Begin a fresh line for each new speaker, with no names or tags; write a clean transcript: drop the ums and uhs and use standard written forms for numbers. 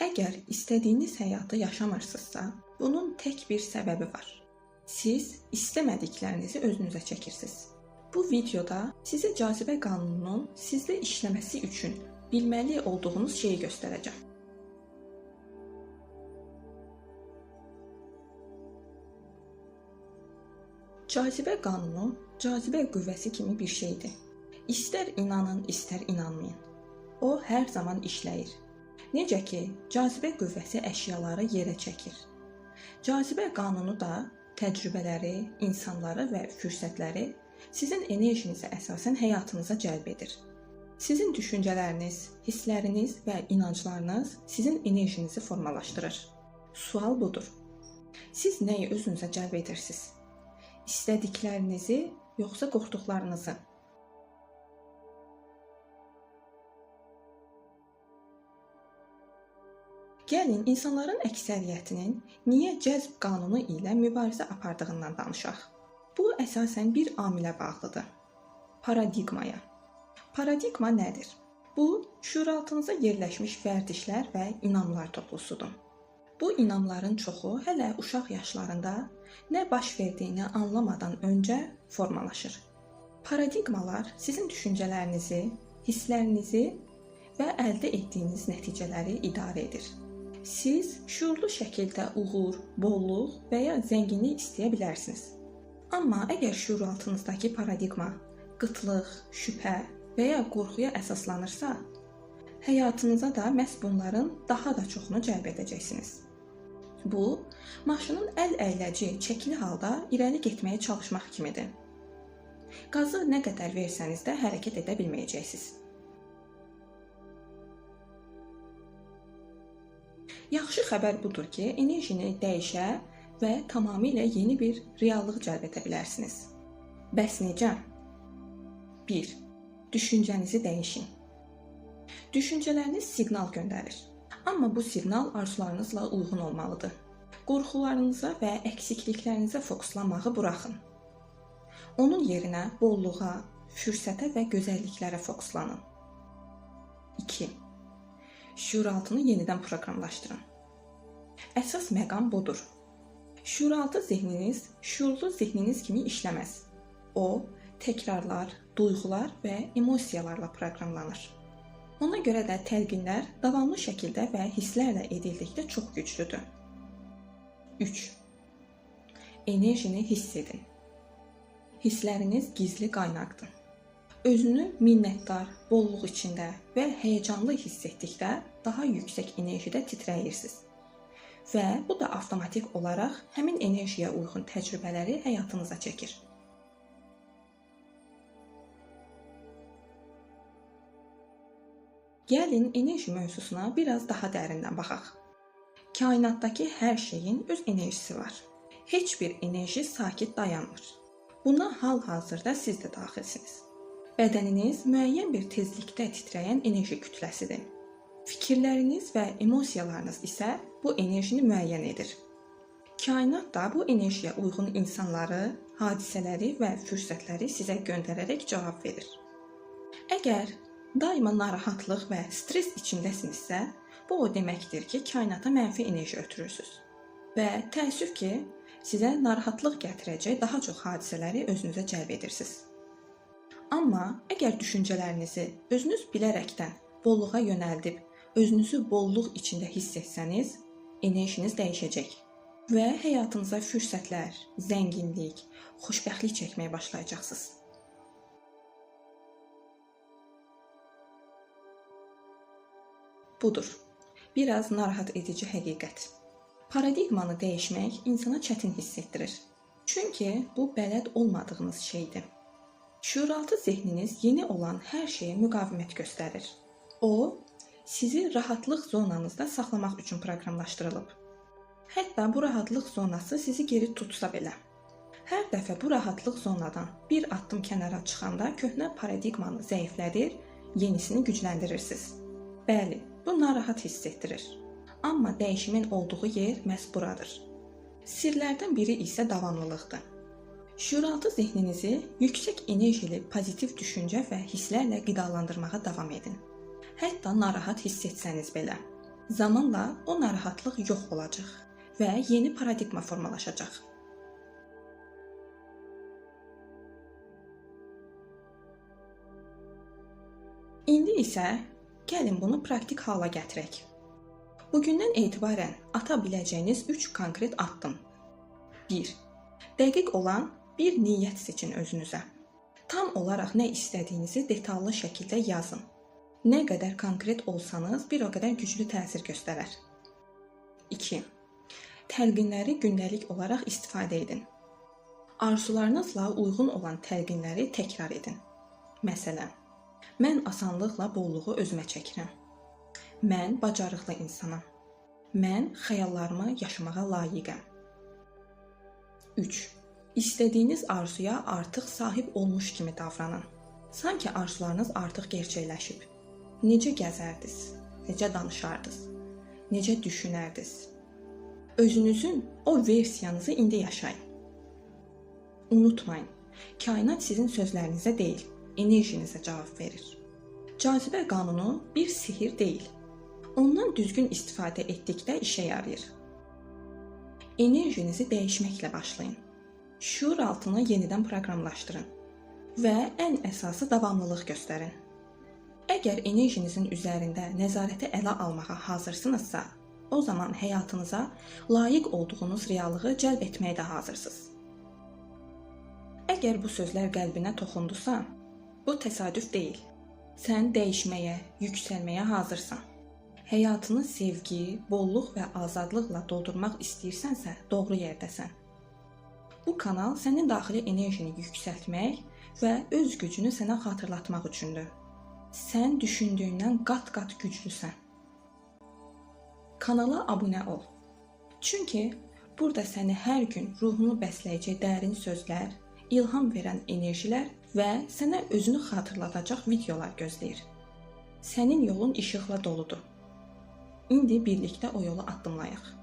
Əgər istədiyiniz həyatı yaşamırsınızsa, bunun tək bir səbəbi var. Siz istəmədiklərinizi özünüzə çəkirsiniz. Bu videoda sizə cazibə qanununun sizdə işləməsi üçün bilməli olduğunuz şeyi göstərəcəm. Cazibə qanunu cazibə qüvvəsi kimi bir şeydir. İstər inanın, istər inanmayın. O hər zaman işləyir. Necə ki, cazibə qüvvəsi əşyaları yerə çəkir. Cazibə qanunu da təcrübələri, insanları və fürsətləri sizin enerjinize əsasən həyatınıza cəlb edir. Sizin düşüncələriniz, hissləriniz və inanclarınız sizin enerjinizi formalaşdırır. Sual budur. Siz nəyi özünüzə cəlb edirsiniz? İstədiklərinizi yoxsa qorxduqlarınızı? Gəlin, insanların əksəriyyətinin niyə cəzb qanunu ilə mübarizə apardığından danışaq. Bu əsasən bir amilə bağlıdır. Paradigmaya. Paradigma nədir? Bu, şuuraltınıza yerləşmiş vərdişlər və inamlar toplusudur. Bu inamların çoxu hələ uşaq yaşlarında nə baş verdiyini anlamadan öncə formalaşır. Paradigmalar sizin düşüncələrinizi, hisslərinizi və əldə etdiyiniz nəticələri idarə edir. Siz şuurlu şəkildə uğur, bolluq və ya zənginlik istəyə bilərsiniz. Amma əgər şuuraltınızdakı paradigma qıtlıq, şübhə və ya qorxuya əsaslanırsa, həyatınıza da məhz bunların daha da çoxunu cəlb edəcəksiniz. Bu, maşının əl əyləci, çəkili halda irəli getməyə çalışmaq kimidir. Qazı nə qədər versəniz də hərəkət edə bilməyəcəksiniz. Yaxşı xəbər budur ki, enerjini dəyişə və tamamilə yeni bir reallıq cəlb edə bilərsiniz. Bəs necə? 1. Düşüncənizi dəyişin. Düşüncələriniz siqnal göndərir. Amma bu siqnal arzularınızla uyğun olmalıdır. Qorxularınıza və əksikliklərinizə fokuslanmağı buraxın. Onun yerinə bolluğa, fürsətə və gözəlliklərə fokuslanın. 2. Şuuraltını yenidən proqramlaşdırın. Əsas məqam budur. Şuuraltı zehniniz şuurlu zehniniz kimi işləməz. O, təkrarlar, duyğular və emosiyalarla proqramlanır. Ona görə də təlqinlər davamlı şəkildə və hisslərlə edildikdə çox güclüdür. 3. Enerjini hiss edin. Hissləriniz gizli qaynaqdır. Özünü minnətdar, bolluq içində və həyəcanlı hiss etdikdə daha yüksək enerjidə titrəyirsiniz. Və bu da avtomatik olaraq həmin enerjiyə uyğun təcrübələri həyatınıza çəkir. Gəlin, enerji mövzusuna biraz daha dərindən baxaq. Kainatdakı hər şeyin öz enerjisi var. Heç bir enerji sakit dayanmır. Buna hal-hazırda siz də daxilsiniz. Bədəniniz müəyyən bir tezlikdə titrəyən enerji kütləsidir. Fikirləriniz və emosiyalarınız isə bu enerjini müəyyən edir. Kainat da bu enerjiyə uyğun insanları, hadisələri və fürsətləri sizə göndərərək cavab verir. Əgər daima narahatlıq və stres içindəsinizsə, bu o deməkdir ki, kainata mənfi enerji ötürürsünüz. Və təəssüf ki, sizə narahatlıq gətirəcək daha çox hadisələri özünüzə cəlb edirsiniz. Amma əgər düşüncələrinizi özünüz bilərəkdən bolluğa yönəldib, özünüzü bolluq içində hiss etsəniz, enerjiniz dəyişəcək və həyatınıza fürsətlər, zənginlik, xoşbəxtlik çəkməyə başlayacaqsınız. Budur, biraz narahat edici həqiqət. Paradigmanı dəyişmək insana çətin hiss etdirir. Çünki bu bələd olmadığınız şeydir. Şuuraltı zehniniz yeni olan hər şeyə müqavimət göstərir. O, sizi rahatlıq zonanızda saxlamaq üçün proqramlaşdırılıb. Hətta bu rahatlıq zonası sizi geri tutsa belə. Hər dəfə bu rahatlıq zonadan bir addım kənara çıxanda köhnə paradigmanı zəiflədir, yenisini gücləndirirsiniz. Bəli, bu narahat hiss etdirir. Amma dəyişimin olduğu yer məhz buradır. Sirlərdən biri isə davamlılıqdır. Şuuraltı zehninizi yüksək enerjili pozitiv düşüncə və hisslərlə qidalandırmağa davam edin. Hətta narahat hiss etsəniz belə. Zamanla o narahatlıq yox olacaq və yeni paradigma formalaşacaq. İndi isə gəlin bunu praktik hala gətirək. Bugündən etibarən ata biləcəyiniz 3 konkret addım. 1. Dəqiq olan bir niyyət seçin özünüzə. Tam olaraq nə istədiyinizi detallı şəkildə yazın. Nə qədər konkret olsanız, bir o qədər güclü təsir göstərər. 2. Təlqinləri gündəlik olaraq istifadə edin. Arzularınızla uyğun olan təlqinləri təkrar edin. Məsələn, mən asanlıqla bolluğu özümə çəkirəm. Mən bacarıqlı insanam. Mən xəyallarımı yaşamağa layiqəm. 3. İstədiyiniz arzuya artıq sahib olmuş kimi davranın. Sanki arzularınız artıq gerçəkləşib. Necə gəzərdiniz? Necə danışardınız? Necə düşünərdiniz? Özünüzün o versiyanızı indi yaşayın. Unutmayın, kainat sizin sözlərinizə deyil, enerjinizə cavab verir. Cazibə qanunu bir sihir deyil. Ondan düzgün istifadə etdikdə işə yarayır. Enerjinizi dəyişməklə başlayın. Şuur altını yenidən proqramlaşdırın və ən əsası davamlılıq göstərin. Əgər enerjinizin üzərində nəzarəti ələ almağa hazırsınızsa, o zaman həyatınıza layiq olduğunuz reallığı cəlb etməyə də hazırsınız. Əgər bu sözlər qəlbinə toxundusa, bu təsadüf deyil. Sən dəyişməyə, yüksəlməyə hazırsan. Həyatını sevgi, bolluq və azadlıqla doldurmaq istəyirsənsə, doğru yerdəsən. Bu kanal sənin daxili enerjini yüksəltmək və öz gücünü sənə xatırlatmaq üçündür. Sən düşündüyündən qat-qat güclüsən. Kanala abunə ol. Çünki burada səni hər gün ruhunu bəsləyəcək dərin sözlər, ilham verən enerjilər və sənə özünü xatırladacaq videolar gözləyir. Sənin yolun işıqla doludur. İndi birlikdə o yolu addımlayaq.